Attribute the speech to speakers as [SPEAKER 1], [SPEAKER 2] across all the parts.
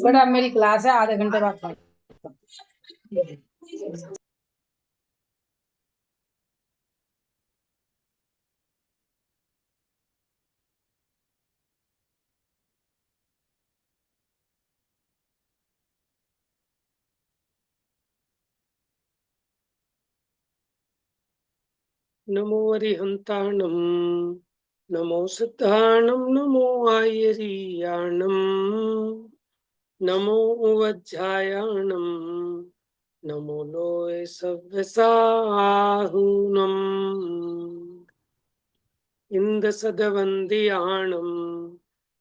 [SPEAKER 1] बड़ा मेरी क्लास है, आधे घंटे बाद बात।
[SPEAKER 2] नमो अरिहंताणं नमो सिद्धाणं नमो आयर्याणं नमो वज्रायाणं नमो लोय सव्यसाहुनम् इंदसदवन्द्याणं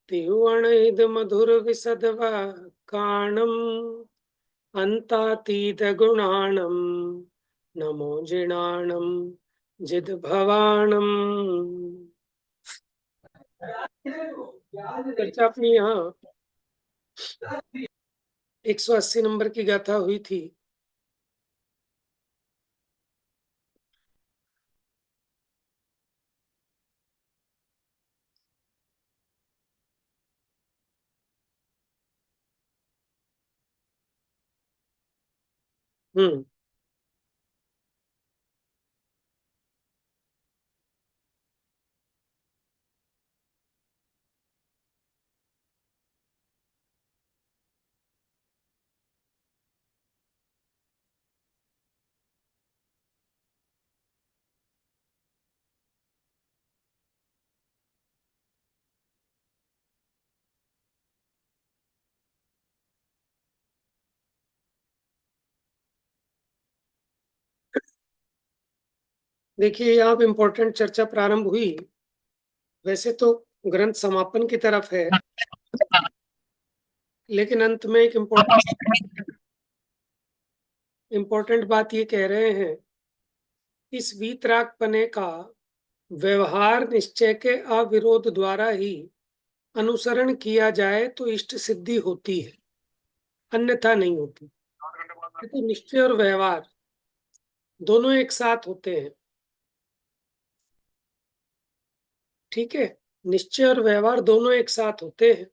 [SPEAKER 2] तिरुवणैदमधुरविसदवकाणम् अन्तातीतगुणाणं नमो जिणाणं जिद्भवाणम्। चर्चा अपनी यहाँ 180 नंबर की गाथा हुई थी। हम्म देखिए, यहाँ पे इम्पोर्टेंट चर्चा प्रारंभ हुई। वैसे तो ग्रंथ समापन की तरफ है, लेकिन अंत में एक इम्पोर्टेंट बात ये कह रहे हैं, इस वीतरागपने का व्यवहार निश्चय के अविरोध द्वारा ही अनुसरण किया जाए तो इष्ट सिद्धि होती है, अन्यथा नहीं होती। तो निश्चय और व्यवहार दोनों एक साथ होते हैं। ठीक है, निश्चय और व्यवहार दोनों एक साथ होते हैं।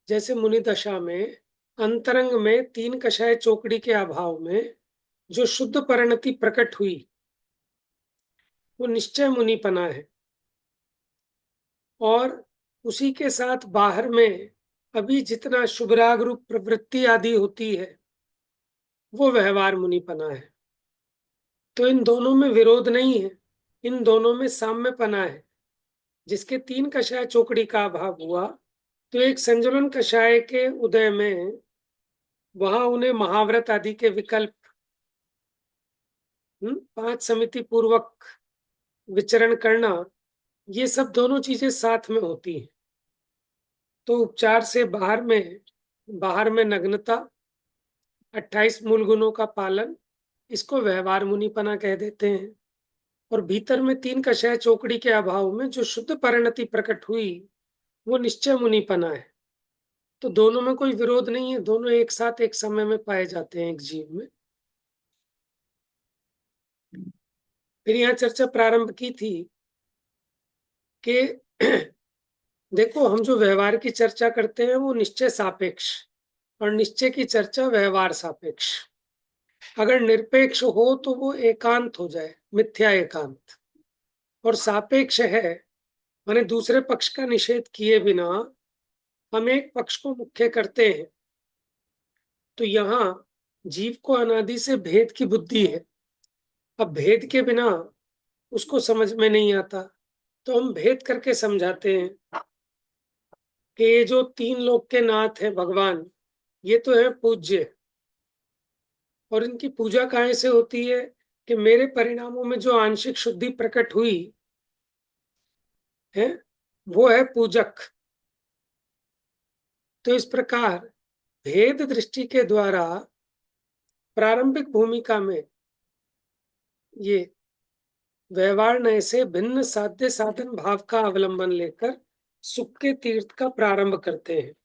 [SPEAKER 2] जैसे मुनि दशा में अंतरंग में तीन कषाय चौकड़ी के अभाव में जो शुद्ध परिणति प्रकट हुई, वो निश्चय मुनिपना है। और उसी के साथ बाहर में अभी जितना शुभराग रूप प्रवृत्ति आदि होती है, वो व्यवहार मुनिपना है। तो इन दोनों में विरोध नहीं है, इन दोनों में साम्यपना है। जिसके तीन कषाय चौकड़ी का अभाव हुआ, तो एक संजुलन कषाय के उदय में वहां उन्हें महाव्रत आदि के विकल्प, पांच समिति पूर्वक विचरण करना, ये सब दोनों चीजें साथ में होती हैं। तो उपचार से बाहर में नग्नता, 28 मूल गुणों का पालन, इसको व्यवहार मुनिपना कह देते हैं। और भीतर में तीन कषाय चौकड़ी के अभाव में जो शुद्ध परिणति प्रकट हुई, वो निश्चय मुनिपना है। तो दोनों में कोई विरोध नहीं है, दोनों एक साथ एक समय में पाए जाते हैं एक जीव में। फिर यहाँ चर्चा प्रारंभ की थी कि देखो, हम जो व्यवहार की चर्चा करते हैं वो निश्चय सापेक्ष, और निश्चय की चर्चा व्यवहार सापेक्ष। अगर निरपेक्ष हो तो वो एकांत हो जाए, मिथ्या एकांत। और सापेक्ष है माने दूसरे पक्ष का निषेध किए बिना हम एक पक्ष को मुख्य करते हैं। तो यहाँ जीव को अनादि से भेद की बुद्धि है। अब भेद के बिना उसको समझ में नहीं आता, तो हम भेद करके समझाते हैं कि ये जो तीन लोक के नाथ है भगवान, ये तो है पूज्य। और इनकी पूजा काहे से होती है कि मेरे परिणामों में जो आंशिक शुद्धि प्रकट हुई है, वो है पूजक। तो इस प्रकार भेद दृष्टि के द्वारा प्रारंभिक भूमिका में ये व्यवहार नय से भिन्न साध्य साधन भाव का अवलंबन लेकर सुख के तीर्थ का प्रारंभ करते हैं।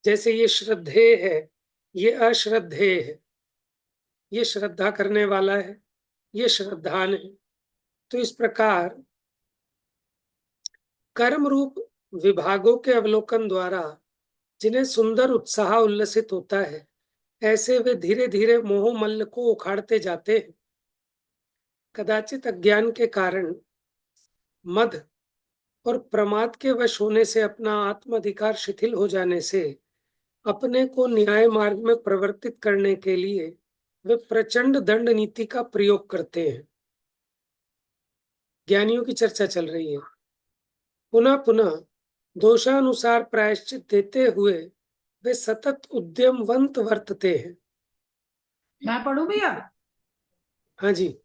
[SPEAKER 2] जैसे ये श्रद्धेय है, ये अश्रद्धेय है, ये श्रद्धा करने वाला है, ये श्रद्धान है। तो इस प्रकार कर्म रूप विभागों के अवलोकन द्वारा जिन्हें सुंदर उत्साह उल्लसित होता है, ऐसे वे धीरे धीरे मोह मल्ल को उखाड़ते जाते हैं। कदाचित अज्ञान के कारण, मद और प्रमाद के वश होने से, अपना आत्माधिकार शिथिल हो जाने से, अपने को न्याय मार्ग में प्रवर्तित करने के लिए वे प्रचंड दंड नीति का प्रयोग करते हैं। ज्ञानियों की चर्चा चल रही है। पुनः पुनः दोषानुसार प्रायश्चित देते हुए वे सतत उद्यमवंत वर्तते हैं।
[SPEAKER 1] मैं पढ़ूं भैया?
[SPEAKER 2] हाँ जी,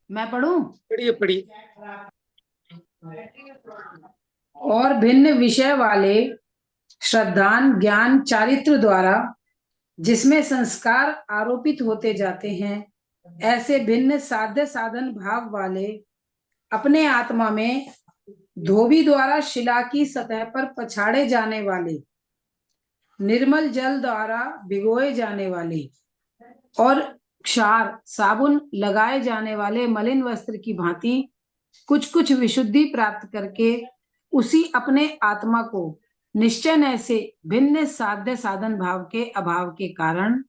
[SPEAKER 1] मैं पढ़ूं?
[SPEAKER 2] पढ़िए पढ़िए।
[SPEAKER 1] और भिन्न विषय वाले श्रद्धान ज्ञान चारित्र द्वारा जिसमें संस्कार आरोपित होते जाते हैं, ऐसे भिन्न साध्य साधन भाव वाले अपने आत्मा में धोबी द्वारा शिला की सतह पर पछाड़े जाने वाले, निर्मल जल द्वारा भिगोए जाने वाले और क्षार साबुन लगाए जाने वाले मलिन वस्त्र की भांति कुछ कुछ विशुद्धि प्राप्त करके उसी अपने आत्मा को निश्चय न से भिन्न साध्य साधन भाव के अभाव के कारण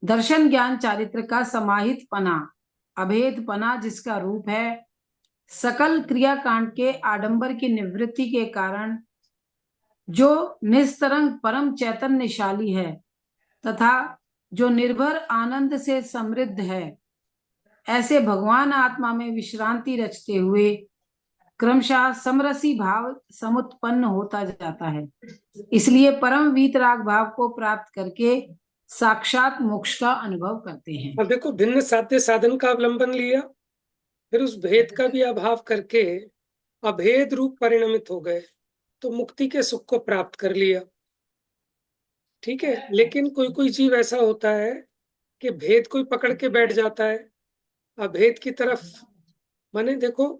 [SPEAKER 1] दर्शन ज्ञान चारित्र का समाहित पना, अभेद पना जिसका रूप है, सकल क्रियाकांड के आडंबर की निवृत्ति के कारण जो निस्तरंग परम चैतन्यशाली है तथा जो निर्भर आनंद से समृद्ध है, ऐसे भगवान आत्मा में विश्रांति रचते हुए क्रमशः समरसी भाव समुत्पन्न होता जाता है। इसलिए परम वीतराग भाव को प्राप्त करके साक्षात मोक्ष का अनुभव करते हैं।
[SPEAKER 2] अब देखो, भिन्न साध्य साधन का अवलंबन लिया, फिर उस भेद का भी अभाव करके अभेद रूप परिणमित हो गए, तो मुक्ति के सुख को प्राप्त कर लिया। ठीक है, लेकिन कोई कोई जीव ऐसा होता है कि भेद कोई पकड़ के बैठ जाता है अभेद की तरफ। माने देखो,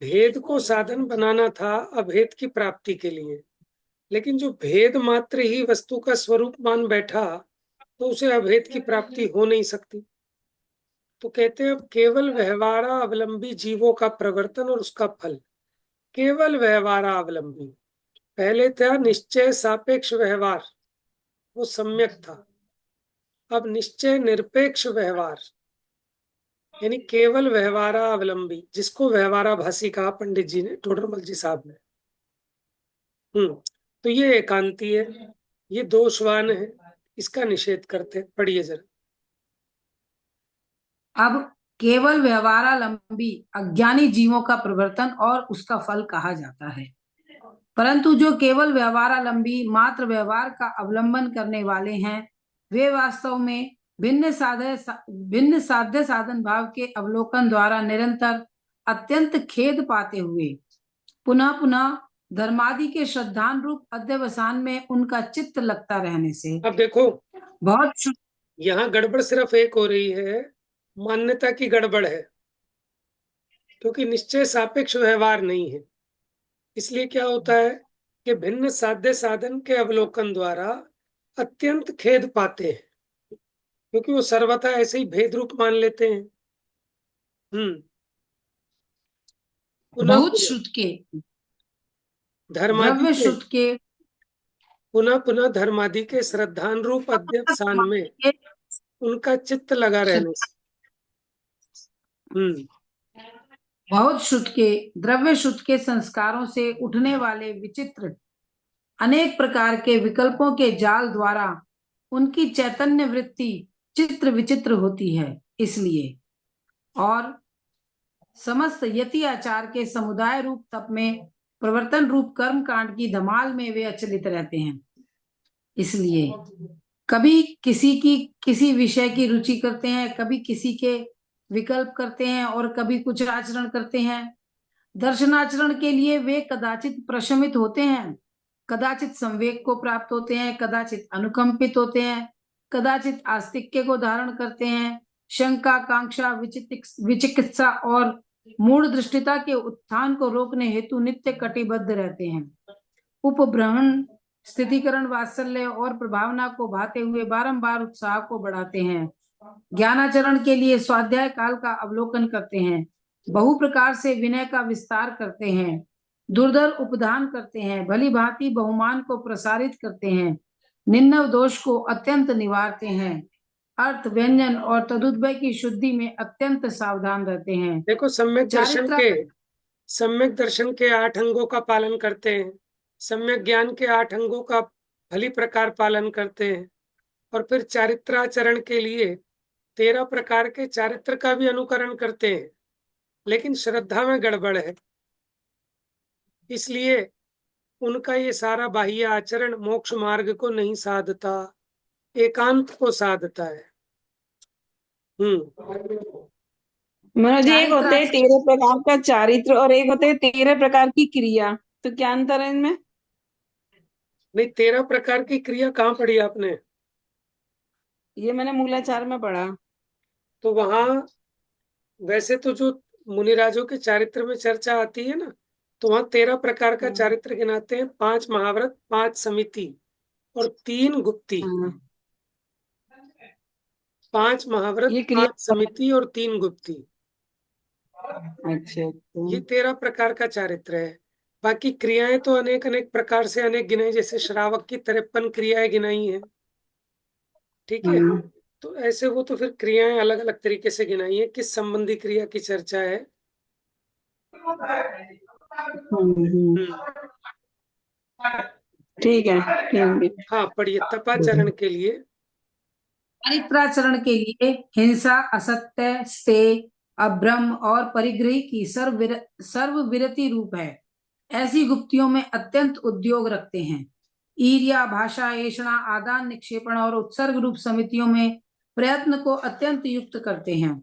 [SPEAKER 2] भेद को साधन बनाना था अभेद की प्राप्ति के लिए, लेकिन जो भेद मात्र ही वस्तु का स्वरूप मान बैठा, तो उसे अभेद की प्राप्ति हो नहीं सकती। तो कहते हैं, अब केवल व्यवहारा अवलंबी जीवों का प्रवर्तन और उसका फल। केवल व्यवहारा अवलंबी, पहले था निश्चय सापेक्ष व्यवहार, वो सम्यक था। अब निश्चय निरपेक्ष व्यवहार, यानी केवल व्यवहारा अवलंबी, जिसको व्यवहाराभासी कहा पंडित जी ने, टोडरमल जी साहब ने। तो ये एकांती है, ये दोषवान है, इसका निषेध करते। पढ़िए जरा।
[SPEAKER 1] अब केवल व्यवहारालंबी अज्ञानी जीवों का प्रवर्तन और उसका फल कहा जाता है, परंतु जो केवल व्यवहारालंबी मात्र व्यवहार का अवलंबन करने वाले हैं, वे वास्तव में भिन्न साध्य साधन भाव के अवलोकन द्वारा निरंतर अत्यंत खेद पाते हुए पुनः पुनः धर्मादि के श्रद्धान रूप अध्यवसान में उनका चित्त लगता रहने से।
[SPEAKER 2] अब देखो,
[SPEAKER 1] बहुत
[SPEAKER 2] यहाँ गड़बड़ सिर्फ एक हो रही है, मान्यता की गड़बड़ है, क्योंकि निश्चय सापेक्ष व्यवहार नहीं है। इसलिए क्या होता है कि भिन्न साध्य साधन के अवलोकन द्वारा अत्यंत खेद पाते हैं, क्योंकि वो सर्वथा ऐसे ही भेद रूप मान लेते हैं।
[SPEAKER 1] बहुत श्रुत के
[SPEAKER 2] धर्मादि
[SPEAKER 1] द्रव्य
[SPEAKER 2] के
[SPEAKER 1] श्रुत के
[SPEAKER 2] पुनः पुनः धर्मादि के श्रद्धान रूप अध्यवसान में उनका चित्त लगा रहने से।
[SPEAKER 1] बहुत श्रुत के द्रव्य श्रुत के संस्कारों से उठने वाले विचित्र अनेक प्रकार के विकल्पों के जाल द्वारा उनकी चैतन्य वृत्ति चित्र विचित्र होती है। इसलिए और समस्त यति आचार के समुदाय रूप तप में प्रवर्तन रूप कर्म कांड की धमाल में वे अचलित रहते हैं। इसलिए कभी किसी विषय की रुचि करते हैं, कभी किसी के विकल्प करते हैं और कभी कुछ आचरण करते हैं। दर्शनाचरण के लिए वे कदाचित प्रशमित होते हैं, कदाचित संवेग को प्राप्त होते हैं, कदाचित अनुकंपित होते हैं, कदाचित आस्तिक्य को धारण करते हैं, शंका कांक्षा विचिकित्सा और मूढ़ दृष्टिता के उत्थान को रोकने हेतु नित्य कटिबद्ध रहते हैं। उपब्रहण स्थितिकरण वात्सल्य और प्रभावना को भाते हुए बारंबार उत्साह को बढ़ाते हैं। ज्ञानाचरण के लिए स्वाध्याय काल का अवलोकन करते हैं, बहु प्रकार से विनय का विस्तार करते हैं, दुर्धर उपदान करते हैं, भली भांति बहुमान को प्रसारित करते हैं, निम्न दोष को अत्यंत निवारते हैं, अर्थ व्यंजन और तदुद्भय की शुद्धि में अत्यंत सावधान रहते हैं।
[SPEAKER 2] देखो, सम्यक दर्शन के 8 अंगों का पालन करते हैं, सम्यक ज्ञान के 8 अंगों का भली प्रकार पालन करते हैं, और फिर चारित्राचरण के लिए 13 प्रकार के चारित्र का भी अनुकरण करते हैं, लेकिन श्रद्धा में गड़बड़ है, इसलिए उनका ये सारा बाह्य आचरण मोक्ष मार्ग को नहीं साधता, एकांत को साधता है।
[SPEAKER 3] मनोज जी, एक होते हैं 13 प्रकार का चारित्र और एक होते हैं 13 प्रकार की क्रिया, तो क्या अंतर है इनमें?
[SPEAKER 2] नहीं, 13 प्रकार की क्रिया कहाँ पढ़ी आपने?
[SPEAKER 3] ये मैंने मूलाचार में पढ़ा।
[SPEAKER 2] तो वहां वैसे तो जो मुनिराजों के चारित्र में चर्चा आती है ना, तो वहां 13 प्रकार का चारित्र गिनाते हैं, 5 महाव्रत, 5 समिति और 3 गुप्ती। 5 महाव्रत,
[SPEAKER 3] ये क्रिया
[SPEAKER 2] 5 समिति और 3 गुप्ती,
[SPEAKER 3] अच्छा
[SPEAKER 2] ये 13 प्रकार का चारित्र है। बाकी क्रियाएं तो अनेक अनेक प्रकार से अनेक गिनाई, जैसे श्रावक की 53 क्रियाएं गिनाई हैं, ठीक है। तो ऐसे वो तो फिर क्रियाएं अलग अलग तरीके से गिनाई है, किस संबंधी क्रिया की चर्चा है।
[SPEAKER 3] ठीक है।
[SPEAKER 2] हाँ, पढ़िए। तपाचरण के लिए,
[SPEAKER 1] चारित्राचरण के लिए हिंसा, असत्य, स्तेय, अभ्रम और परिग्रही की सर्वविरति रूप है। ऐसी गुप्तियों में अत्यंत उद्योग रखते हैं। ईर्ष्या, भाषा, ऐषणा, आदान निक्षेपण और उत्सर्ग रूप समितियों में प्रयत्न को अत्यंत युक्त करते हैं।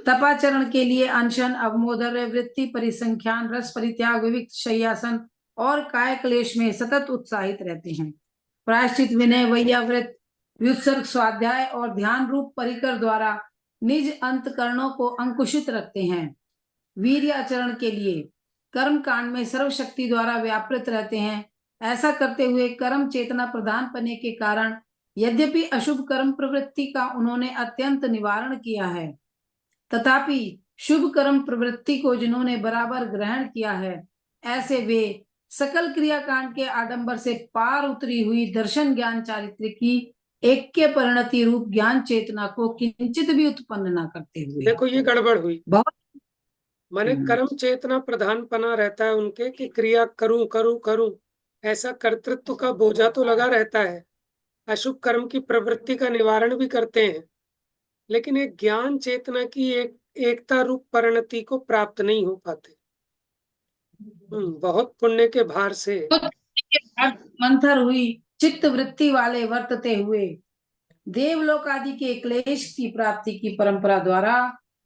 [SPEAKER 1] तपाचरण के लिए अनशन, अवमोदर्य, वृत्ति, परिसंख्यान, रस परित्याग, विविक्त, शय्यासन और काय क्लेश में सतत उत्साहित रहते हैं। प्रायश्चित, विनय, वैयावृत, व्युत्सर्ग, स्वाध्याय और ध्यान रूप परिकर द्वारा निज अंतकरणों को अंकुशित रखते हैं। वीर्य आचरण के लिए कर्म कांड में सर्वशक्ति द्वारा व्यापृत रहते हैं। ऐसा करते हुए कर्म चेतना प्रदान पने के कारण यद्यपि अशुभ कर्म प्रवृत्ति का उन्होंने अत्यंत निवारण किया है, तथापि शुभ कर्म प्रवृत्ति को जिन्होंने बराबर ग्रहण किया है, ऐसे वे सकल क्रियाकांड के आडंबर से पार उतरी हुई दर्शन ज्ञान चारित्र की ऐक्य परिणति रूप ज्ञान चेतना को किंचित भी उत्पन्न न करते हुए।
[SPEAKER 2] देखो, ये गड़बड़ हुई।
[SPEAKER 1] बहुत
[SPEAKER 2] माने कर्म चेतना प्रधान पना रहता है उनके, कि क्रिया करूं करूं करूं, ऐसा कर्तृत्व का बोझा तो लगा रहता है। अशुभ कर्म की प्रवृत्ति का निवारण भी करते हैं, लेकिन एक ज्ञान चेतना की एकता रूप परिणति को प्राप्त नहीं हो पाते। बहुत पुण्य के भार से
[SPEAKER 1] मंथर हुई चित्त वृत्ति वाले वर्तते हुए देवलोक आदि के क्लेश की प्राप्ति की परंपरा द्वारा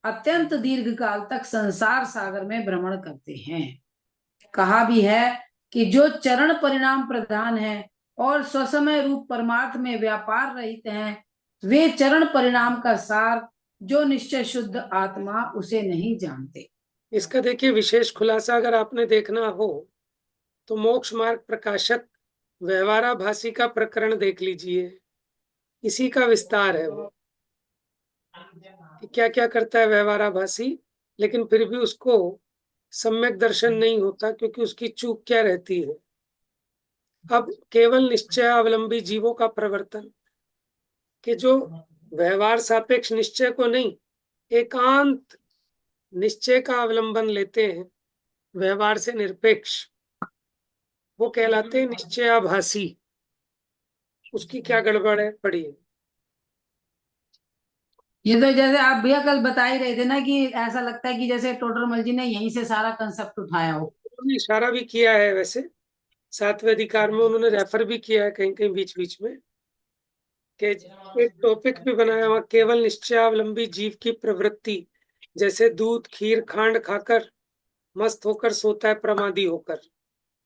[SPEAKER 1] अत्यंत दीर्घ काल तक संसार सागर में भ्रमण करते हैं। कहा भी है कि जो चरण परिणाम प्रधान है और स्वसमय रूप परमार्थ में व्यापार रहित हैं, वे चरण परिणाम का सार जो निश्चय शुद्ध आत्मा उसे नहीं जानते।
[SPEAKER 2] इसका देखिए विशेष खुलासा अगर आपने देखना हो तो मोक्ष मार्ग प्रकाशक व्यवहाराभासी का प्रकरण देख लीजिए, इसी का विस्तार है वो, कि क्या क्या करता है व्यवहाराभासी, लेकिन फिर भी उसको सम्यक दर्शन नहीं होता, क्योंकि उसकी चूक क्या रहती है। अब केवल निश्चय अवलंबी जीवों का प्रवर्तन, कि जो व्यवहार सापेक्ष निश्चय को नहीं, एकांत निश्चय का अवलंबन लेते हैं, व्यवहार से निरपेक्ष, वो कहलाते हैं निश्चयाभासी। उसकी क्या गड़बड़ है, पढ़िए।
[SPEAKER 1] ये तो जैसे आप भैया कल बता ही रहे थे ना, कि ऐसा लगता है कि जैसे टोडरमल जी ने यहीं से सारा कंसेप्ट उठाया हो।
[SPEAKER 2] उन्होंने इशारा भी किया है, वैसे 7वें अधिकार में उन्होंने रेफर भी किया है कहीं कहीं बीच बीच में, कि एक टॉपिक भी बनाया हुआ, केवल निश्चयावलंबी जीव की प्रवृत्ति, जैसे दूध खीर खांड खाकर मस्त होकर सोता है प्रमादी होकर,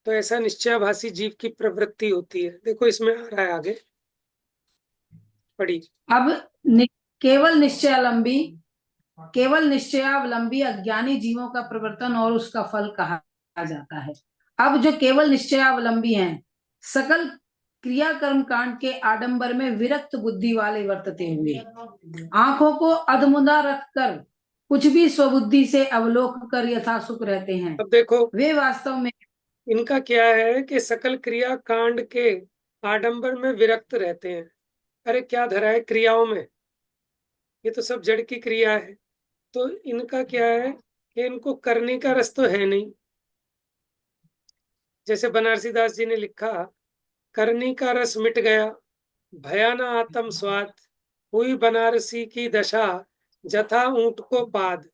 [SPEAKER 2] तो ऐसा निश्चयाभासी जीव की प्रवृत्ति होती है। देखो इसमें आ रहा है आगे, पढ़ी।
[SPEAKER 1] अब केवल निश्चयावलंबी अज्ञानी जीवों का प्रवर्तन और उसका फल कहा जाता है। अब जो केवल निश्चयावलंबी हैं, सकल क्रिया कर्म कांड के आडंबर में विरक्त बुद्धि वाले वर्तते हुए, आंखों को अधमुंदा रखकर कुछ भी स्वबुद्धि से अवलोक कर यथासुख रहते हैं।
[SPEAKER 2] अब देखो,
[SPEAKER 1] वे वास्तव में
[SPEAKER 2] इनका क्या है कि सकल क्रिया कांड के आडंबर में विरक्त रहते हैं। अरे क्या धरा है क्रियाओं में, ये तो सब जड़ की क्रिया है। तो इनका क्या है कि इनको करने का रस तो है नहीं। जैसे बनारसी दास जी ने लिखा, करनी का रस मिट गया, भया न आत्म स्वाद, हुई बनारसी की दशा, जथा ऊंट को पाद।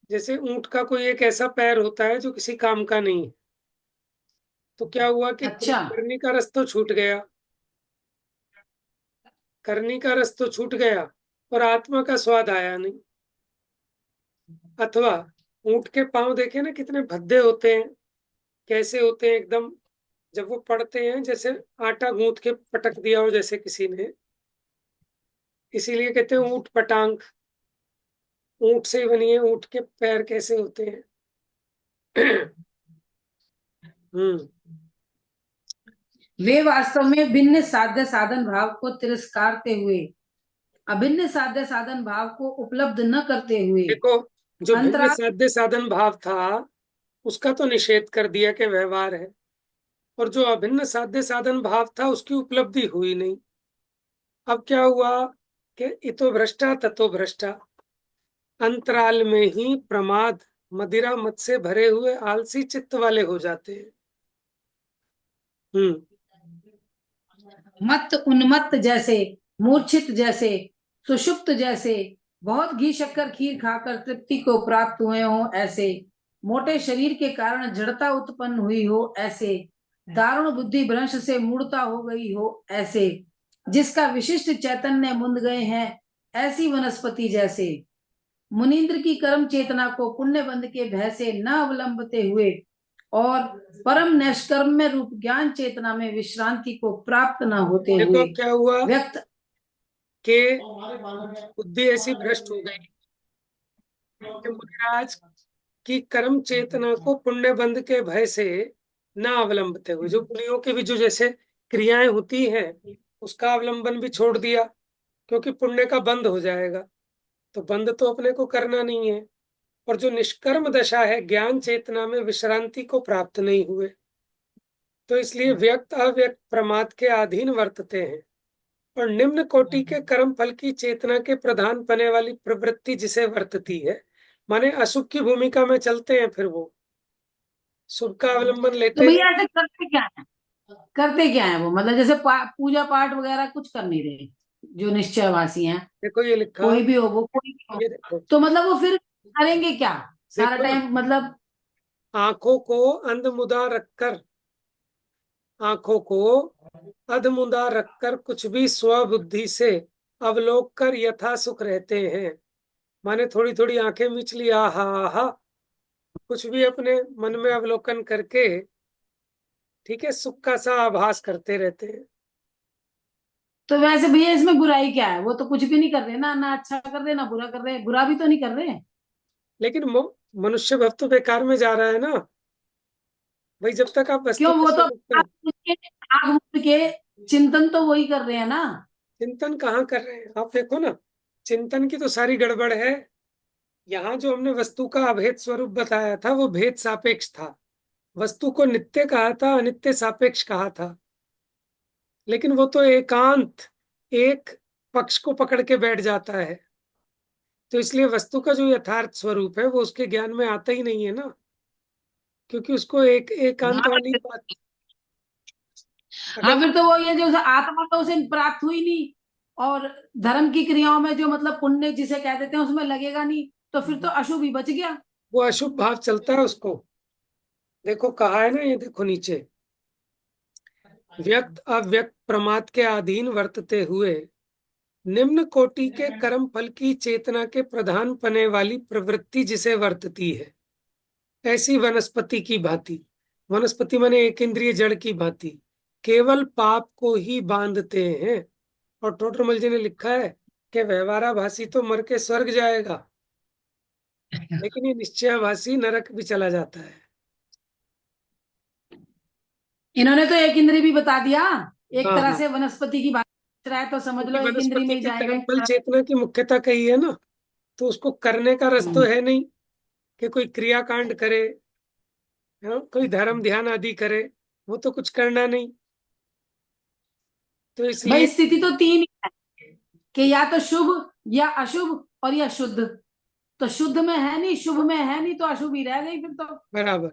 [SPEAKER 2] जैसे ऊंट का कोई एक ऐसा पैर होता है जो किसी काम का नहीं है, तो क्या हुआ कि
[SPEAKER 1] अच्छा।
[SPEAKER 2] करनी का रस तो छूट गया, करनी का रस तो छूट गया और आत्मा का स्वाद आया नहीं। अथवा ऊंट के पांव देखे ना कितने भद्दे होते हैं, कैसे होते हैं एकदम, जब वो पड़ते हैं जैसे आटा गूंथ के पटक दिया हो जैसे किसी ने। इसीलिए कहते हैं ऊंट पटांग, ऊंट से ही बनी है, ऊंट के पैर कैसे होते हैं। हम्म।
[SPEAKER 1] वे वास्तव में भिन्न साध्य साधन भाव को तिरस्कारते हुए, अभिन्न साध्य साधन भाव को उपलब्ध न करते हुए,
[SPEAKER 2] देखो, जो भिन्न
[SPEAKER 1] अंतराल
[SPEAKER 2] साध्य साधन भाव था उसका तो निषेध कर दिया कि व्यवहार है, और जो अभिन्न साध्य साधन भाव था उसकी उपलब्धि हुई नहीं। अब क्या हुआ कि इतो भ्रष्टा ततो भ्रष्टा, अंतराल में ही प्रमाद मदिरा मत से भरे हुए आलसी चित्त वाले हो जाते हैं। हम्म।
[SPEAKER 1] मत उन्मत्त जैसे, मूर्छित जैसे, सुषुप्त जैसे, बहुत घी शक्कर खीर खाकर तृप्ति को प्राप्त हुए हों ऐसे, मोटे शरीर के कारण जड़ता उत्पन्न हुई हो ऐसे, दारुण बुद्धि भ्रंश से मूढ़ता हो गई हो ऐसे, जिसका विशिष्ट चैतन्य मुंद गए हैं ऐसी वनस्पति जैसे, मुनीन्द्र की कर्म चेतना को पुण्य बंध के भय से न अवलंबते हुए और परम नैष्कर्म्य रूप ज्ञान चेतना में विश्रांति को प्राप्त न होते
[SPEAKER 2] देखो
[SPEAKER 1] हुए
[SPEAKER 2] अब क्या हुआ
[SPEAKER 1] व्यक्त
[SPEAKER 2] कि बुद्धि ऐसी भ्रष्ट हो गई कि मुनिराज की कर्म चेतना को पुण्य बंध के भय से न अवलंबते हुए, जो पुण्यों के भी जो जैसे क्रियाएं होती हैं उसका अवलंबन भी छोड़ दिया, क्योंकि पुण्य का बंद हो जाएगा, तो बंद तो अपने को करना नहीं है। और जो निष्कर्म दशा है ज्ञान चेतना में विश्रांति को प्राप्त नहीं हुए, तो इसलिए व्यक्त अव्यक्त प्रमाद के अधीन वर्तते हैं। और निम्न कोटि के कर्म फल की चेतना के प्रधान पने वाली प्रवृत्ति जिसे वर्तती है, माने अशुभ की भूमिका में चलते हैं, फिर वो शुभ का अवलंबन
[SPEAKER 1] तो
[SPEAKER 2] लेते नहीं।
[SPEAKER 1] भैया ऐसे करते क्या है वो, मतलब जैसे पूजा पाठ वगैरह कुछ कर नहीं रहे जो निश्चयवासी हैं,
[SPEAKER 2] देखो ये लिखा,
[SPEAKER 1] कोई भी हो वो, कोई भी हो,
[SPEAKER 2] ये देखो,
[SPEAKER 1] तो मतलब वो फिर करेंगे क्या सारा
[SPEAKER 2] देखो ना,
[SPEAKER 1] टाइम, मतलब
[SPEAKER 2] आंखों को अंध मुदा रखकर, आंखों को अधमुंदा रखकर कुछ भी स्वबुद्धि से अवलोक कर यथा सुख रहते हैं। माने थोड़ी थोड़ी आंखें मीच ली, आहा आहा, कुछ भी अपने मन में अवलोकन करके, ठीक है, सुख का सा आभास करते रहते हैं।
[SPEAKER 1] तो वैसे भैया इसमें बुराई क्या है, वो तो कुछ भी नहीं कर रहे ना, ना अच्छा कर रहे ना बुरा कर रहे, बुरा भी तो नहीं कर रहे।
[SPEAKER 2] लेकिन मनुष्य भव तो बेकार में जा रहा है ना भाई, जब तक आप वस्तु
[SPEAKER 1] क्यों,
[SPEAKER 2] के
[SPEAKER 1] वो तो
[SPEAKER 2] स्वरूप का
[SPEAKER 1] आग मूंद के चिंतन तो वही कर रहे हैं ना।
[SPEAKER 2] चिंतन कहाँ कर रहे हैं, आप देखो ना, चिंतन की तो सारी गड़बड़ है। यहाँ जो हमने वस्तु का अभेद स्वरूप बताया था वो भेद सापेक्ष था, वस्तु को नित्य कहा था, अनित्य सापेक्ष कहा था। लेकिन वो तो एकांत एक पक्ष को पकड़ के बैठ जाता है, तो इसलिए वस्तु का जो यथार्थ स्वरूप है वो उसके ज्ञान में आता ही नहीं है ना, क्योंकि उसको एक एकांत वाली
[SPEAKER 1] हाँ।
[SPEAKER 2] बात,
[SPEAKER 1] हाँ,
[SPEAKER 2] अगर
[SPEAKER 1] फिर तो वो ये जो आत्मा तो उसे प्राप्त हुई नहीं, और धर्म की क्रियाओं में जो मतलब पुण्य जिसे कह देते हैं उसमें लगेगा नहीं, तो फिर तो अशुभ ही बच गया।
[SPEAKER 2] वो अशुभ भाव चलता है उसको। देखो कहा है ना, ये देखो नीचे, व्यक्त अव्यक्त प्रमाद के अधीन वर्तते हुए निम्न कोटि के कर्म फल की चेतना के प्रधान पने वाली प्रवृत्ति जिसे वर्तती है, ऐसी वनस्पति की भांति, वनस्पति माने एक इंद्रिय जड़ की भांति, केवल पाप को ही बांधते हैं। और टोटरमल जी ने लिखा है कि व्यवहाराभासी तो मर के स्वर्ग जाएगा, लेकिन ये निश्चयाभासी नरक भी चला जाता है।
[SPEAKER 1] इन्होंने तो एक इंद्री भी बता दिया, एक
[SPEAKER 2] हाँ
[SPEAKER 1] तरह
[SPEAKER 2] हाँ,
[SPEAKER 1] से वनस्पति की बात कर रहा है, तो समझ लो
[SPEAKER 2] क्योंकि
[SPEAKER 1] एक इंद्री में
[SPEAKER 2] वनस्पति
[SPEAKER 1] ही
[SPEAKER 2] की
[SPEAKER 1] जाएगा
[SPEAKER 2] कर्म
[SPEAKER 1] एक
[SPEAKER 2] फल
[SPEAKER 1] तरह।
[SPEAKER 2] चेतना की मुख्यता कही है ना, तो उसको करने का रस तो
[SPEAKER 1] हम्म।
[SPEAKER 2] है नहीं कि कोई क्रियाकांड करे, कोई धर्म ध्यान आदि करे, वो तो कुछ करना नहीं। तो इसलिए
[SPEAKER 1] भाई स्थिति तो तीन ही है कि या तो शुभ या अशुभ और या शुद्ध। तो शुद्ध में है नहीं, शुभ में है नहीं, तो अशुभ ही रह गई फिर तो।
[SPEAKER 2] बराबर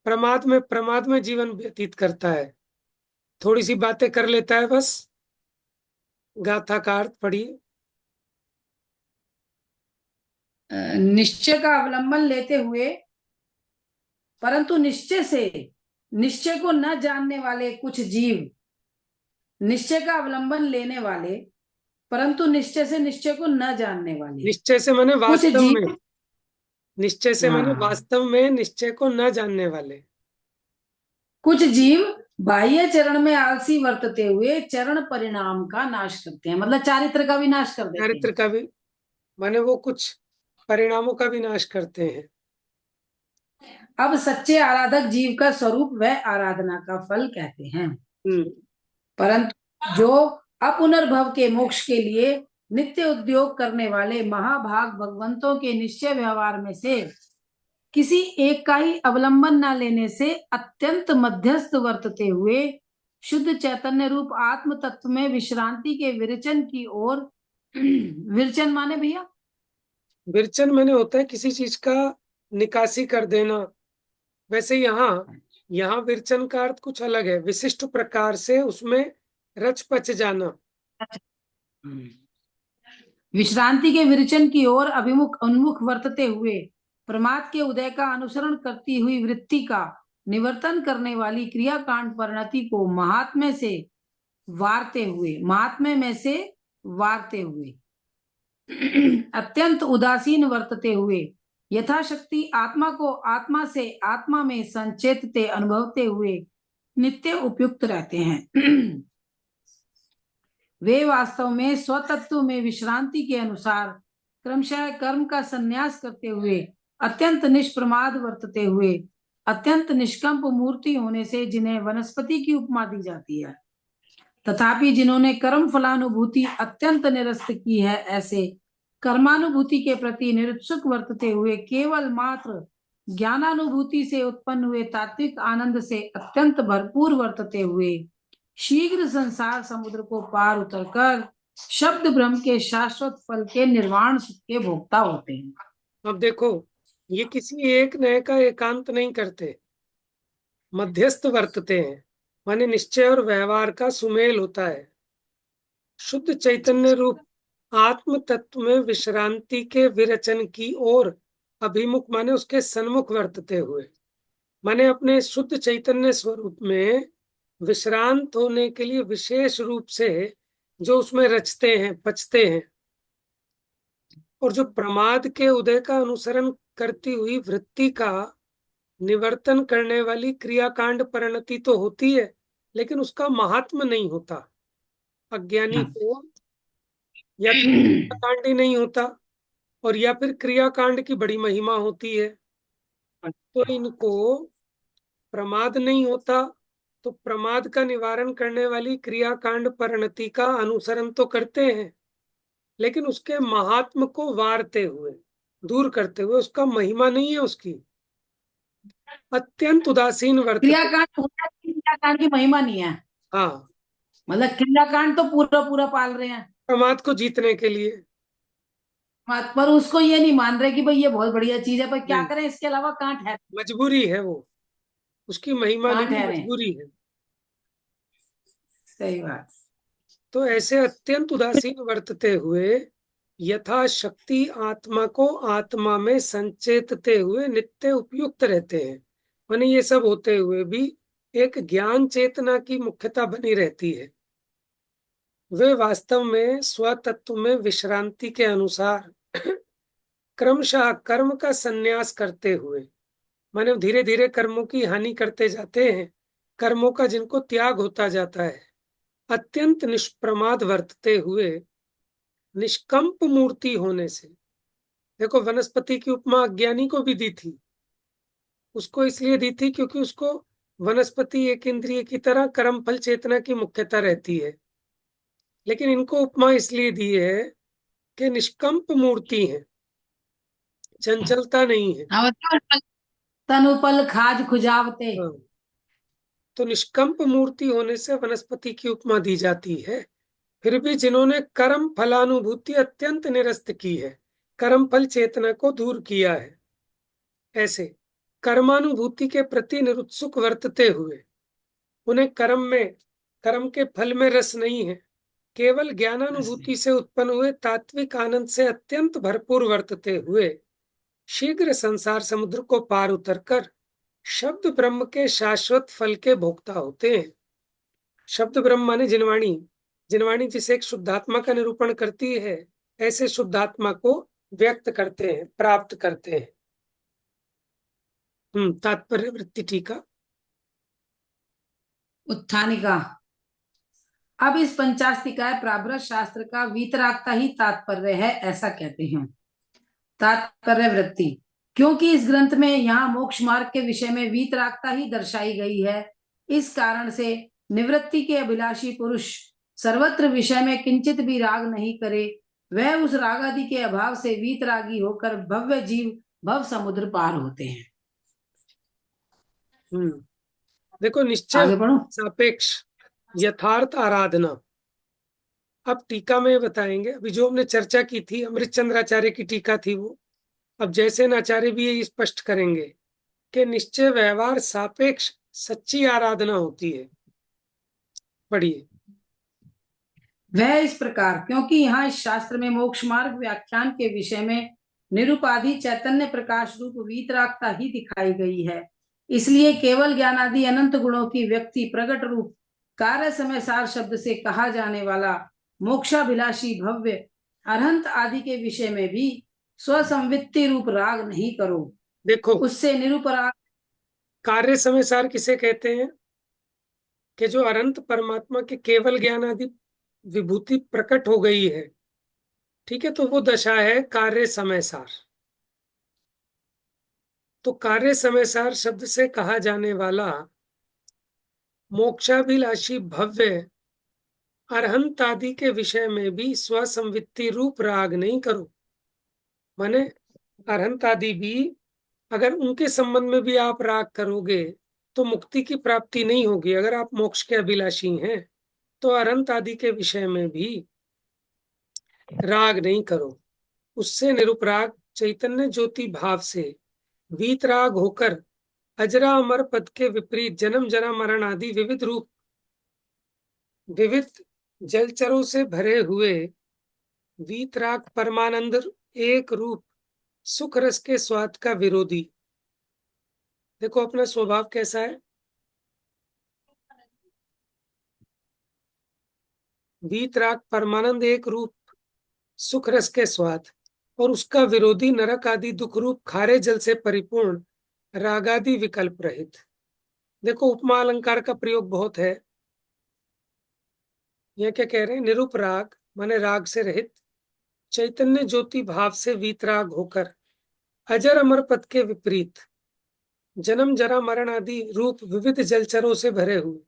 [SPEAKER 2] प्रमाद में जीवन व्यतीत करता है, थोड़ी सी बातें कर लेता है बस। गाथा का अर्थ पढ़िए।
[SPEAKER 1] निश्चय का अवलंबन लेते हुए परंतु निश्चय को न जानने वाले कुछ जीव, निश्चय का अवलंबन लेने वाले परंतु निश्चय से निश्चय को न जानने वाले
[SPEAKER 2] निश्चय से माने
[SPEAKER 1] कुछ
[SPEAKER 2] वास्तव में,
[SPEAKER 1] जीव।
[SPEAKER 2] निश्चय से माने
[SPEAKER 1] हाँ,
[SPEAKER 2] वास्तव में, निश्चय को न जानने वाले।
[SPEAKER 1] कुछ जीव बाह्य चरण में आलसी वर्तते हुए चरण परिणाम का नाश करते हैं, मतलब चारित्र का भी नाश कर देते हैं।
[SPEAKER 2] चारित्र का भी माने वो कुछ परिणामों का भी नाश करते हैं।
[SPEAKER 1] अब सच्चे आराधक जीव का स्वरूप वह आराधना का फल कहते हैं, परंतु जो अपुनर्भव के मोक्ष के लिए नित्य उद्योग करने वाले महाभाग भगवंतों के निश्चय व्यवहार में से किसी एक का ही अवलंबन न लेने से अत्यंत मध्यस्थ वर्तते हुए शुद्ध चैतन्य रूप आत्म तत्व में विश्रांति के विरचन की ओर विरचन माने भैया?
[SPEAKER 2] विरचन माने होता है किसी चीज का निकासी कर देना। वैसे यहाँ यहाँ विरचन का अर्थ कुछ अलग है, विशिष्ट प्रकार से उसमें रच पच जाना।
[SPEAKER 1] विश्रांति के विरचन की ओर अभिमुख उन्मुख वर्तते हुए प्रमाद के उदय का अनुसरण करती हुई वृत्ति का निवर्तन करने वाली क्रियाकांड परिणति को महात्म्य में से वारते हुए अत्यंत उदासीन वर्तते हुए यथाशक्ति आत्मा को आत्मा से आत्मा में संचेतते अनुभवते हुए नित्य उपयुक्त रहते हैं। वे वास्तव में स्वतत्व में विश्रांति के अनुसार क्रमशः कर्म का संन्यास करते हुए अत्यंत निष्प्रमाद वर्तते हुए अत्यंत निष्कंप मूर्ति होने से जिन्हें वनस्पति की उपमा दी जाती है, तथापि जिन्होंने कर्म फलानुभूति अत्यंत निरस्त की है, ऐसे कर्मानुभूति के प्रति निरुत्सुक वर्तते हुए केवल मात्र ज्ञानानुभूति से उत्पन्न हुए तात्विक आनंद से अत्यंत भरपूर वर्तते हुए शीघ्र संसार समुद्र को पार उतरकर शब्द ब्रह्म के शाश्वत फल के निर्वाण सुख के भोक्ता होते हैं।
[SPEAKER 2] अब देखो, ये किसी एक नए का एकांत नहीं करते, मध्यस्थ वर्तते हैं, माने निश्चय और व्यवहार का सुमेल होता है। शुद्ध चैतन्य रूप आत्म तत्व में विश्रांति के विरचन की ओर अभिमुख माने उसके सन्मुख वर्तते हुए, माने अपने शुद्ध चैतन्य स्वरूप में विश्रांत होने के लिए विशेष रूप से जो उसमें रचते हैं, पचते हैं, और जो प्रमाद के उदय का अनुसरण करती हुई वृत्ति का निवर्तन करने वाली क्रियाकांड परिणति तो होती है, लेकिन उसका महात्म नहीं होता। अज्ञानी को या क्रियाकांड ही नहीं होता, और या फिर क्रियाकांड की बड़ी महिमा होती है। तो इनको प्रमाद नहीं होता, तो प्रमाद का निवारण करने वाली क्रियाकांड परिणति का अनुसरण तो करते हैं, लेकिन उसके महात्म को वारते हुए, दूर करते हुए, उसका महिमा नहीं है उसकी, अत्यंत उदासीन वर्तते।
[SPEAKER 1] क्रियाकांड की महिमा नहीं है।
[SPEAKER 2] हाँ,
[SPEAKER 1] मतलब क्रियाकांड तो पूरा पूरा पाल रहे हैं
[SPEAKER 2] प्रमाद को जीतने के लिए।
[SPEAKER 1] पर उसको ये नहीं मान रहे कि भाई ये बहुत बढ़िया चीज है, पर क्या
[SPEAKER 2] नहीं,
[SPEAKER 1] करें, इसके अलावा कहाँ ठहरे,
[SPEAKER 2] मजबूरी है वो, उसकी महिमा
[SPEAKER 1] कहाँ
[SPEAKER 2] नहीं,
[SPEAKER 1] ठहरे।
[SPEAKER 2] मजबूरी है।
[SPEAKER 1] सही बात।
[SPEAKER 2] तो ऐसे अत्यंत उदासीन वर्तते हुए यथाशक्ति आत्मा को आत्मा में संचेतते हुए नित्य उपयुक्त रहते हैं, माने ये सब होते हुए भी एक ज्ञान चेतना की मुख्यता बनी रहती है। वे वास्तव में स्वतत्व में विश्रांति के अनुसार क्रमशः कर्म का संन्यास करते हुए, माने धीरे धीरे कर्मों की हानि करते जाते हैं, कर्मों का जिनको त्याग होता जाता है, अत्यंत निष्प्रमाद वर्तते हुए निष्कंप मूर्ति होने से। देखो, वनस्पति की उपमा अज्ञानी को भी दी थी, उसको इसलिए दी थी क्योंकि उसको वनस्पति एक इंद्रिय की तरह कर्म फल चेतना की मुख्यता रहती है, लेकिन इनको उपमा इसलिए दी है कि निष्कंप मूर्ति है, चंचलता नहीं है।
[SPEAKER 1] हाँ, तनुपल खाज खुजावते।
[SPEAKER 2] हाँ, तो निष्कंप मूर्ति होने से वनस्पति की उपमा दी जाती है। फिर भी जिन्होंने कर्म फलानुभूति अत्यंत निरस्त की है, कर्म फल चेतना को दूर किया है, ऐसे कर्मानुभूति के प्रति निरुत्सुक वर्तते हुए, उन्हें कर्म के फल में रस नहीं है, केवल ज्ञानानुभूति से उत्पन्न हुए तात्विक आनंद से अत्यंत भरपूर वर्तते हुए शीघ्र संसार समुद्र को पार उतरकर शब्द ब्रह्म के शाश्वत फल के भोक्ता होते हैं। शब्द ब्रह्म माने जिनवाणी, जिनवाणी जिसे एक शुद्धात्मा का निरूपण करती है, ऐसे शुद्धात्मा को व्यक्त करते हैं, प्राप्त करते हैं। तात्पर्य वृत्ति टीका।
[SPEAKER 1] उत्थानिका। अब इस पंचास्तिकाय प्राभृत शास्त्र का वीतरागता ही तात्पर्य है, ऐसा कहते हैं। तात्पर्य वृत्ति। क्योंकि इस ग्रंथ में यहाँ मोक्ष मार्ग के विषय में वीतरागता ही दर्शाई गई है, इस कारण से निवृत्ति के अभिलाषी पुरुष सर्वत्र विषय में किंचित भी राग नहीं करे, वह उस रागादि के अभाव से वीतरागी होकर भव्य जीव भव समुद्र पार होते हैं।
[SPEAKER 2] देखो, निश्चय सापेक्ष यथार्थ आराधना। अब टीका में बताएंगे। अभी जो हमने चर्चा की थी, अमृत चंद्राचार्य की टीका थी वो। अब जैसे आचार्य भी ये स्पष्ट करेंगे कि निश्चय व्यवहार सापेक्ष सच्ची आराधना होती है। पढ़िए।
[SPEAKER 1] वह इस प्रकार, क्योंकि यहाँ इस शास्त्र में मोक्ष मार्ग व्याख्यान के विषय में निरुपाधि चैतन्य प्रकाश रूप वीतरागता ही दिखाई गई है, इसलिए केवल ज्ञानादि अनंत गुणों की व्यक्ति प्रकट रूप कार्य समय सार शब्द से कहा जाने वाला मोक्षाभिलाषी भव्य अरहंत आदि के विषय में भी स्वसंवित्ति रूप राग नहीं करो।
[SPEAKER 2] देखो,
[SPEAKER 1] उससे निरुपराग।
[SPEAKER 2] कार्य समय सार किसे कहते हैं? कि जो अनंत परमात्मा के केवल ज्ञान आदि विभूति प्रकट हो गई है, ठीक है, तो वो दशा है कार्य समय सार। तो कार्य समय सार शब्द से कहा जाने वाला मोक्षाभिलाषी भव्य अरहंत आदि के विषय में भी स्वसंवित्ति रूप राग नहीं करो। माने अरहंत आदि भी अगर उनके संबंध में भी आप राग करोगे तो मुक्ति की प्राप्ति नहीं होगी। अगर आप मोक्ष के अभिलाषी हैं तो अरहंत आदि के विषय में भी राग नहीं करो। उससे निरुपराग चैतन्य ज्योति भाव से वीतराग होकर अजरा अमर पद के विपरीत जन्म जरा मरण आदि विविध जलचरों से भरे हुए वीतराग परमानंद एक रूप सुख रस के स्वाद का विरोधी। देखो अपना स्वभाव कैसा है। वीतराग परमानंद एक रूप सुख रस के स्वाद और उसका विरोधी नरक आदि दुख रूप खारे जल से परिपूर्ण रागादि विकल्प रहित। देखो उपमा अलंकार का प्रयोग बहुत है। यह क्या कह रहे हैं? निरुप राग माने राग से रहित, चैतन्य ज्योति भाव से वीतराग होकर अजर अमर पद के विपरीत जन्म जरा मरण आदि रूप विविध जलचरों से भरे हुए।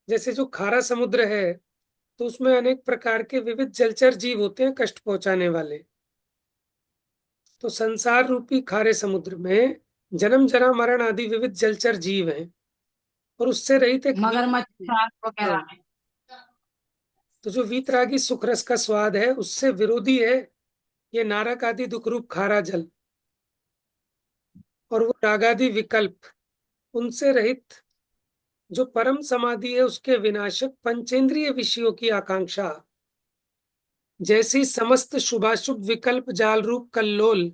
[SPEAKER 2] जैसे जो खारा समुद्र है तो उसमें अनेक प्रकार के विविध जलचर जीव होते हैं कष्ट पहुंचाने वाले। तो संसार रूपी खारे समुद्र में जन्म जरा मरण आदि विविध जलचर जीव हैं और उससे रहित एक
[SPEAKER 1] मगरमच्छ वगैरह
[SPEAKER 2] हाँ। तो जो वीतरागी सुख रस का स्वाद है उससे विरोधी है ये नारक आदि दुख रूप खारा जल, और वो रागादि विकल्प उनसे रहित जो परम समाधि है उसके विनाशक पंचेंद्रिय विषयों की आकांक्षा जैसी समस्त शुभाशुभ विकल्प जाल रूप कल्लोल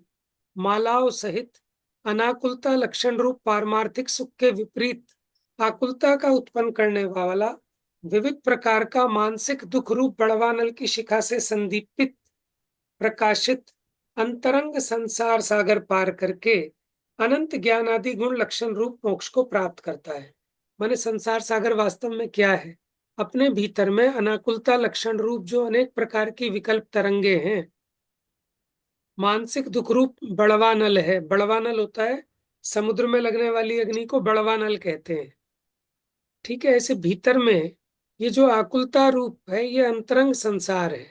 [SPEAKER 2] मालाओं सहित अनाकुलता लक्षण रूप पारमार्थिक सुख के विपरीत आकुलता का उत्पन्न करने वाला विविध प्रकार का मानसिक दुख रूप बड़वानल की शिखा से संदीपित प्रकाशित अंतरंग संसार सागर पार करके अनंत ज्ञान आदि गुण लक्षण रूप मोक्ष को प्राप्त करता है। माने संसार सागर वास्तव में क्या है? अपने भीतर में अनाकुलता लक्षण रूप जो अनेक प्रकार की विकल्प तरंगे हैं, मानसिक दुख रूप बड़वा नल है। बड़वा नल होता है समुद्र में लगने वाली अग्नि को बड़वा नल कहते हैं, ठीक है। ऐसे भीतर में ये जो आकुलता रूप है ये अंतरंग संसार है।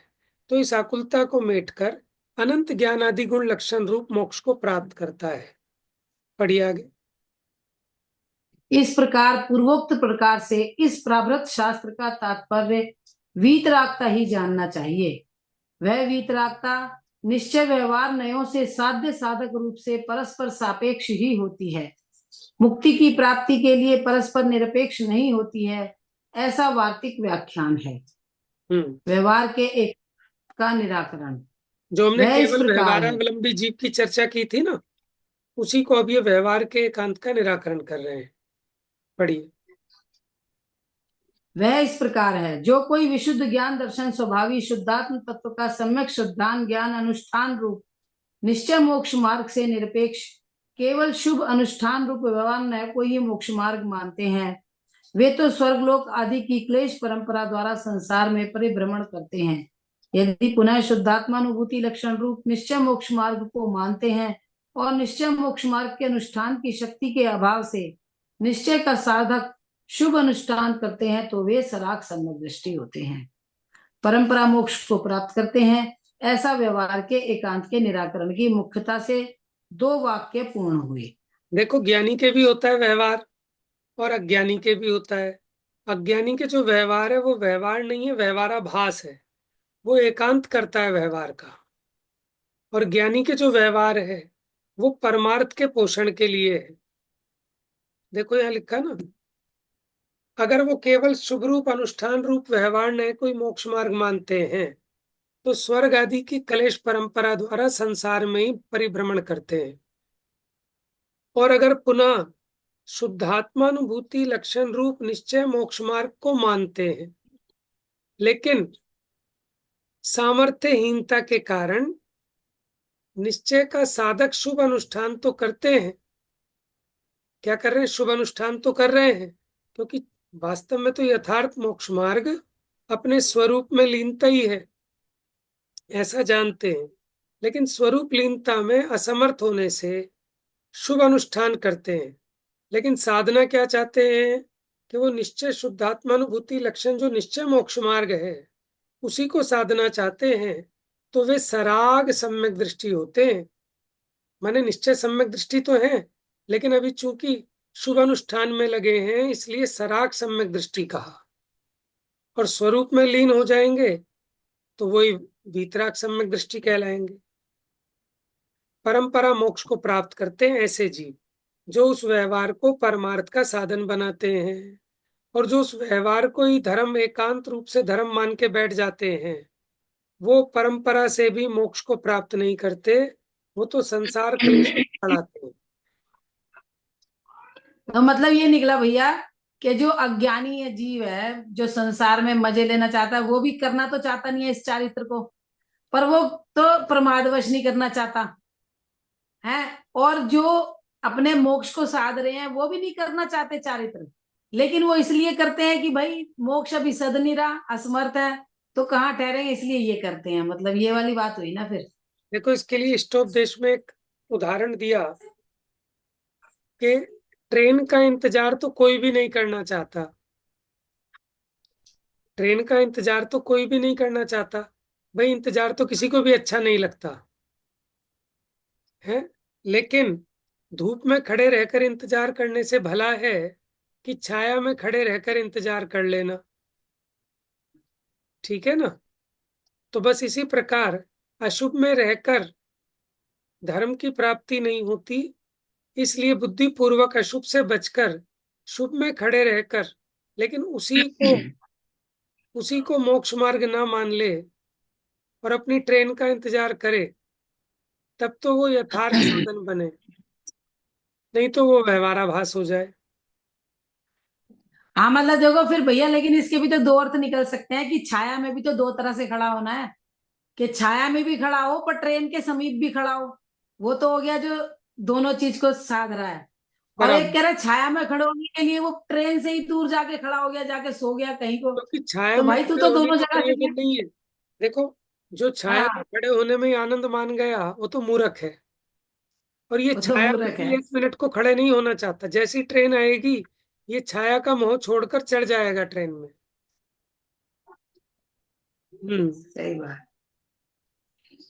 [SPEAKER 2] तो इस आकुलता को मेटकर अनंत ज्ञान आदि गुण लक्षण रूप मोक्ष को प्राप्त करता है। पढ़िए आगे।
[SPEAKER 1] इस प्रकार पूर्वोक्त प्रकार से इस प्रावृत्त शास्त्र का तात्पर्य वीतरागता ही जानना चाहिए। वह वीतरागता निश्चय व्यवहार नयों से साध्य साधक रूप से परस्पर सापेक्ष ही होती है, मुक्ति की प्राप्ति के लिए परस्पर निरपेक्ष नहीं होती है, ऐसा वार्तिक व्याख्यान है। व्यवहार के एक का निराकरण
[SPEAKER 2] जो हमने
[SPEAKER 1] वह इस
[SPEAKER 2] केवल
[SPEAKER 1] प्रकार है।
[SPEAKER 2] व्यवहारावलंबी जीव की चर्चा की थी ना, उसी को अब ये व्यवहार के एकांत का निराकरण कर रहे हैं। पढ़िए।
[SPEAKER 1] वह इस प्रकार है, जो कोई विशुद्ध ज्ञान दर्शन स्वभावी शुद्धात्म तत्व का सम्यक शुद्धान ज्ञान अनुष्ठान रूप निश्चय मोक्ष मार्ग से निरपेक्ष केवल शुभ अनुष्ठान रूप व्यवहार नय को ही मोक्ष मार्ग मानते हैं, वे तो स्वर्गलोक आदि की क्लेश परंपरा द्वारा संसार में परिभ्रमण करते हैं। यदि पुनः शुद्धात्मानुभूति लक्षण रूप निश्चय मोक्ष मार्ग को मानते हैं और निश्चय मोक्ष मार्ग के अनुष्ठान की शक्ति के अभाव से निश्चय का साधक शुभ अनुष्ठान करते हैं, तो वे सराग सम्यक दृष्टि होते हैं, परंपरा मोक्ष को प्राप्त करते हैं। ऐसा व्यवहार के एकांत के निराकरण की मुख्यता से दो वाक्य पूर्ण हुए।
[SPEAKER 2] देखो, ज्ञानी के भी होता है व्यवहार और अज्ञानी के भी होता है। अज्ञानी के जो व्यवहार है वो व्यवहार नहीं है, व्यवहाराभास है, वो एकांत करता है व्यवहार का। और ज्ञानी के जो व्यवहार है वो परमार्थ के पोषण के लिए है। देखो यहाँ लिखा ना, अगर वो केवल शुभ रूप अनुष्ठान रूप व्यवहार ने कोई मोक्ष मार्ग मानते हैं, तो स्वर्ग आदि की कलेश परंपरा द्वारा संसार में ही परिभ्रमण करते हैं। और अगर पुनः शुद्धात्मानुभूति लक्षण रूप निश्चय मोक्ष मार्ग को मानते हैं, लेकिन सामर्थ्यहीनता के कारण निश्चय का साधक शुभ अनुष्ठान तो करते हैं। क्या कर रहे हैं? शुभ अनुष्ठान तो कर रहे हैं, क्योंकि वास्तव में तो यथार्थ मोक्ष मार्ग अपने स्वरूप में लीनता ही है, ऐसा जानते हैं। लेकिन स्वरूप लीनता में असमर्थ होने से शुभ अनुष्ठान करते हैं। लेकिन साधना क्या चाहते हैं कि वो निश्चय शुद्धात्मानुभूति लक्षण जो निश्चय मोक्ष मार्ग है उसी को साधना चाहते हैं, तो वे सराग सम्यक दृष्टि होते हैं। माने निश्चय सम्यक दृष्टि तो है, लेकिन अभी चूंकि शुभ अनुष्ठान में लगे हैं इसलिए सराग सम्यक दृष्टि कहा। और स्वरूप में लीन हो जाएंगे तो वही वीतराग सम्यक दृष्टि कहलाएंगे। परंपरा मोक्ष को प्राप्त करते हैं ऐसे जीव जो उस व्यवहार को परमार्थ का साधन बनाते हैं, और जो उस व्यवहार को ही धर्म एकांत रूप से धर्म मान के बैठ जाते हैं, वो परंपरा से भी मोक्ष को प्राप्त नहीं करते, वो तो संसार क्लेश में पड़ाते हैं।
[SPEAKER 1] तो मतलब ये निकला भैया कि जो अज्ञानी है जीव है, जो संसार में मजे लेना चाहता है, वो भी करना तो चाहता नहीं है इस चारित्र को, पर वो तो प्रमादवश नहीं करना चाहता है। और जो अपने मोक्ष को साध रहे हैं वो भी नहीं करना चाहते चारित्र, लेकिन वो इसलिए करते हैं कि भाई मोक्ष अभी सद नहीं रहा, असमर्थ है, तो कहाँ ठहरेंगे, इसलिए ये करते हैं। मतलब ये वाली बात हुई ना फिर।
[SPEAKER 2] देखो, इसके लिए स्टॉपदेश में एक उदाहरण दिया कि ट्रेन का इंतजार तो कोई भी नहीं करना चाहता। ट्रेन का इंतजार तो कोई भी नहीं करना चाहता। भाई इंतजार तो किसी को भी अच्छा नहीं लगता है, लेकिन धूप में खड़े रहकर इंतजार करने से भला है कि छाया में खड़े रहकर इंतजार कर लेना। ठीक है ना? तो बस इसी प्रकार अशुभ में रहकर धर्म की प्राप्ति नहीं होती, इसलिए बुद्धि पूर्वक अशुभ से बचकर शुभ में खड़े रहकर, लेकिन उसी को मोक्ष मार्ग ना मान ले और अपनी ट्रेन का इंतजार करे, तब तो वो यथार्थ साधन बने, नहीं तो वो व्यवहाराभास हो जाए।
[SPEAKER 1] हाँ मतलब देखो फिर भैया, लेकिन इसके भी तो दो अर्थ निकल सकते हैं कि छाया में भी तो दो तरह से खड़ा होना है, कि छाया में भी खड़ा हो पर ट्रेन के समीप भी खड़ा हो। वो तो हो गया जो दोनों चीज को साध रहा है। और एक
[SPEAKER 2] बराबर।
[SPEAKER 1] कह रहा है छाया में खड़े होने के लिए वो ट्रेन से ही दूर जाके खड़ा हो गया, जाके सो गया कहीं को।
[SPEAKER 2] क्योंकि छाया
[SPEAKER 1] तो
[SPEAKER 2] में
[SPEAKER 1] भाई तू
[SPEAKER 2] खड़े
[SPEAKER 1] तो
[SPEAKER 2] होने
[SPEAKER 1] दोनों
[SPEAKER 2] का
[SPEAKER 1] जगह से
[SPEAKER 2] प्रयोजन
[SPEAKER 1] गया।
[SPEAKER 2] नहीं है। देखो, जो छाया में
[SPEAKER 1] हाँ,
[SPEAKER 2] खड़े होने में ही आनंद मान गया वो तो मूर्ख है। और ये
[SPEAKER 1] वो तो
[SPEAKER 2] छाया में
[SPEAKER 1] मूर्ख है।
[SPEAKER 2] भी एक मिनट को खड़े नहीं होना चाहता। जैसी ट्रेन आएगी ये छाया का मोह छोड़कर चढ़ जाएगा ट्रेन में।
[SPEAKER 1] सही बात।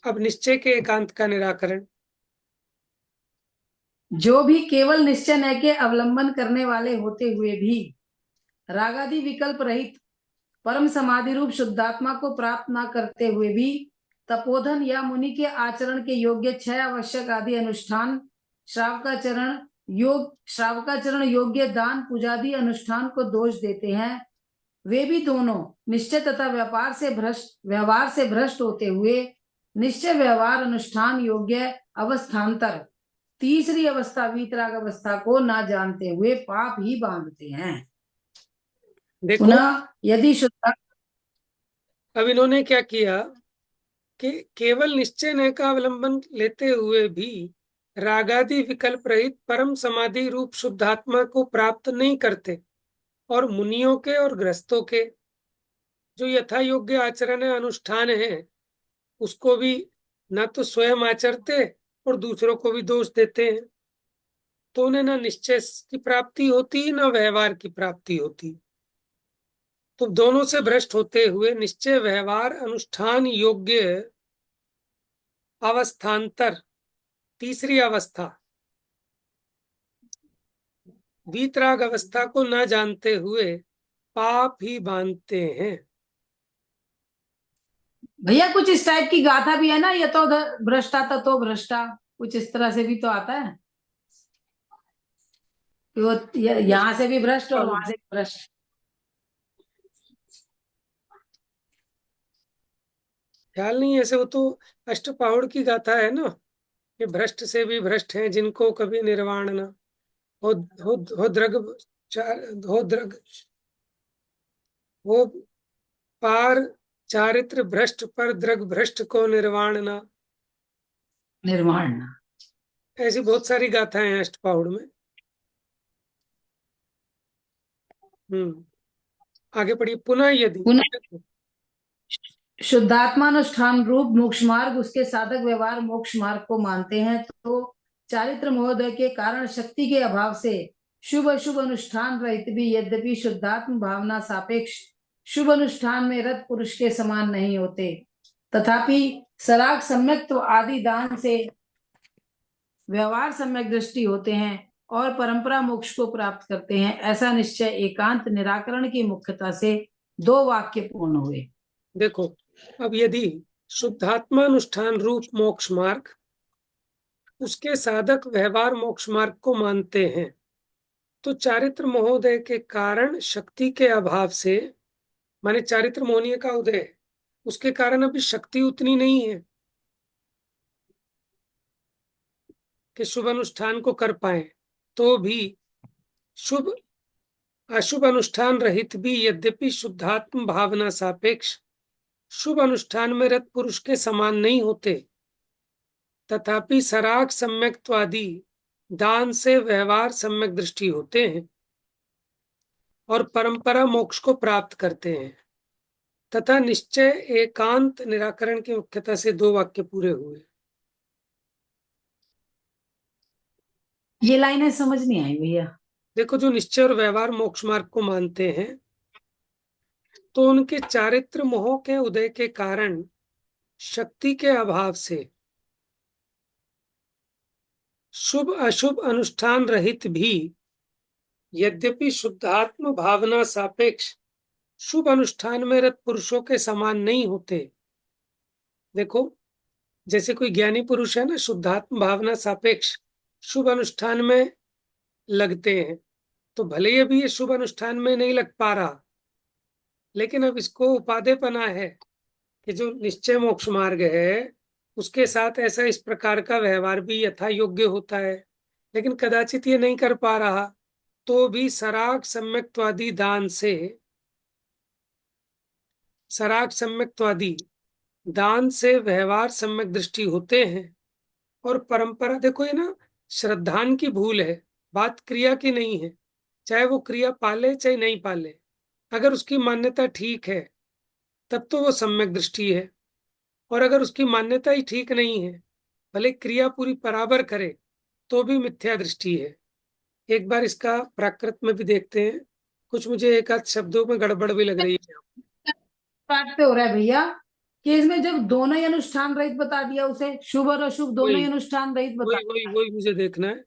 [SPEAKER 2] अब निश्चय के एकांत का निराकरण।
[SPEAKER 1] जो भी केवल निश्चय नय के अवलंबन करने वाले होते हुए भी रागादि विकल्प रहित परम समाधि रूप शुद्धात्मा को प्राप्त न करते हुए भी तपोधन या मुनि के आचरण के योग्य 6 आवश्यक आदि अनुष्ठान, श्रावकाचरण योग्य दान पूजादि अनुष्ठान को दोष देते हैं, वे भी दोनों निश्चय तथा व्यवहार से भ्रष्ट होते हुए निश्चय व्यवहार अनुष्ठान योग्य अवस्थान्तर तीसरी अवस्था वीतराग अवस्था को ना जानते हुए पाप ही बांधते हैं।
[SPEAKER 2] देखो
[SPEAKER 1] पुनः यदि शुद्ध
[SPEAKER 2] अब इन्होंने क्या किया कि केवल निश्चय नय का अवलंबन लेते हुए भी रागादि विकल्प रहित परम समाधि रूप शुद्धात्मा को प्राप्त नहीं करते, और मुनियों के और गृहस्थों के जो यथा योग्य आचरण अनुष्ठान है उसको भी न तो स्वयं आचरते और दूसरों को भी दोष देते हैं, तो उन्हें न निश्चय की प्राप्ति होती न व्यवहार की प्राप्ति होती। तो दोनों से भ्रष्ट होते हुए निश्चय व्यवहार अनुष्ठान योग्य अवस्थान्तर तीसरी अवस्था वीतराग अवस्था को न जानते हुए पाप ही बांधते हैं।
[SPEAKER 1] भैया कुछ इस टाइप की गाथा भी है ना, ये तो भ्रष्टा तो भ्रष्टा, कुछ इस तरह से भी तो आता है कि वो यहाँ से भी भ्रष्ट और वहां से भी भ्रष्ट।
[SPEAKER 2] ख्याल नहीं, ऐसे वो तो अष्टपाहुड़ की गाथा है ना, ये भ्रष्ट से भी भ्रष्ट हैं जिनको कभी निर्वाण न हो द्रग हो पार चारित्र भ्रष्ट पर द्रग भ्रष्ट को निर्वाण न। ऐसी बहुत सारी गाथाएं हैं अष्टपाहुड़ में। आगे पढ़िए। पुनः यदि
[SPEAKER 1] शुद्धात्मानुष्ठान रूप मोक्ष मार्ग उसके साधक व्यवहार मोक्ष मार्ग को मानते हैं, तो चारित्र महोदय के कारण शक्ति के अभाव से शुभ अशुभ अनुष्ठान रहित भी यद्यपि शुद्धात्म भावना सापेक्ष शुभ अनुष्ठान में रत पुरुष के समान नहीं होते, तथापि सराग सम्यक्त्व आदि दान से व्यवहार सम्यक दृष्टि होते हैं और परंपरा मोक्ष को प्राप्त करते हैं। ऐसा निश्चय एकांत निराकरण की मुख्यता से 2 वाक्य पूर्ण हुए।
[SPEAKER 2] देखो, अब यदि शुद्धात्मानुष्ठान रूप मोक्ष मार्ग उसके साधक व्यवहार मोक्ष मार्ग को मानते हैं, तो चारित्र महोदय के कारण शक्ति के अभाव से, माने चारित्र मोहनीय का उदय, उसके कारण अभी शक्ति उतनी नहीं है कि शुभ अनुष्ठान को कर पाए, तो भी शुभ अशुभ अनुष्ठान रहित भी यद्यपि शुद्धात्म भावना सापेक्ष शुभ अनुष्ठान में रत पुरुष के समान नहीं होते, तथापि सराग सम्यक्त्वादि दान से व्यवहार सम्यक दृष्टि होते हैं और परंपरा मोक्ष को प्राप्त करते हैं, तथा निश्चय एकांत निराकरण की मुख्यता से 2 वाक्य पूरे हुए।
[SPEAKER 1] ये लाइनें समझ नहीं आई भैया।
[SPEAKER 2] देखो, जो निश्चय और व्यवहार मोक्ष मार्ग को मानते हैं, तो उनके चारित्र मोह के उदय के कारण शक्ति के अभाव से शुभ अशुभ अनुष्ठान रहित भी यद्यपि शुद्धात्म भावना सापेक्ष शुभ अनुष्ठान में रत पुरुषों के समान नहीं होते। देखो, जैसे कोई ज्ञानी पुरुष है ना, शुद्धात्म भावना सापेक्ष शुभ अनुष्ठान में लगते हैं, तो भले ही अभी ये शुभ अनुष्ठान में नहीं लग पा रहा, लेकिन अब इसको उपादेयपना है कि जो निश्चय मोक्ष मार्ग है उसके साथ ऐसा इस प्रकार का व्यवहार भी यथा योग्य होता है, लेकिन कदाचित ये नहीं कर पा रहा, तो भी सराग सम्यक्त्वादि दान से, सराग सम्यक्त्वादि दान से व्यवहार सम्यक दृष्टि होते हैं और परंपरा, देखो ये ना श्रद्धान की भूल है, बात क्रिया की नहीं है। चाहे वो क्रिया पाले चाहे नहीं पाले, अगर उसकी मान्यता ठीक है तब तो वो सम्यक दृष्टि है, और अगर उसकी मान्यता ही ठीक नहीं है, भले क्रिया पूरी बराबर करे तो भी मिथ्या दृष्टि है। एक बार इसका प्राकृत में भी देखते हैं, कुछ मुझे एक आध शब्दों में गड़बड़ भी लग रही है।
[SPEAKER 1] पाठ पे हो रहा है भैया कि इसमें जब दोनों ही अनुष्ठान रहित बता दिया, उसे शुभ और अशुभ दोनों ही अनुष्ठान रहित बता
[SPEAKER 2] वही मुझे देखना है।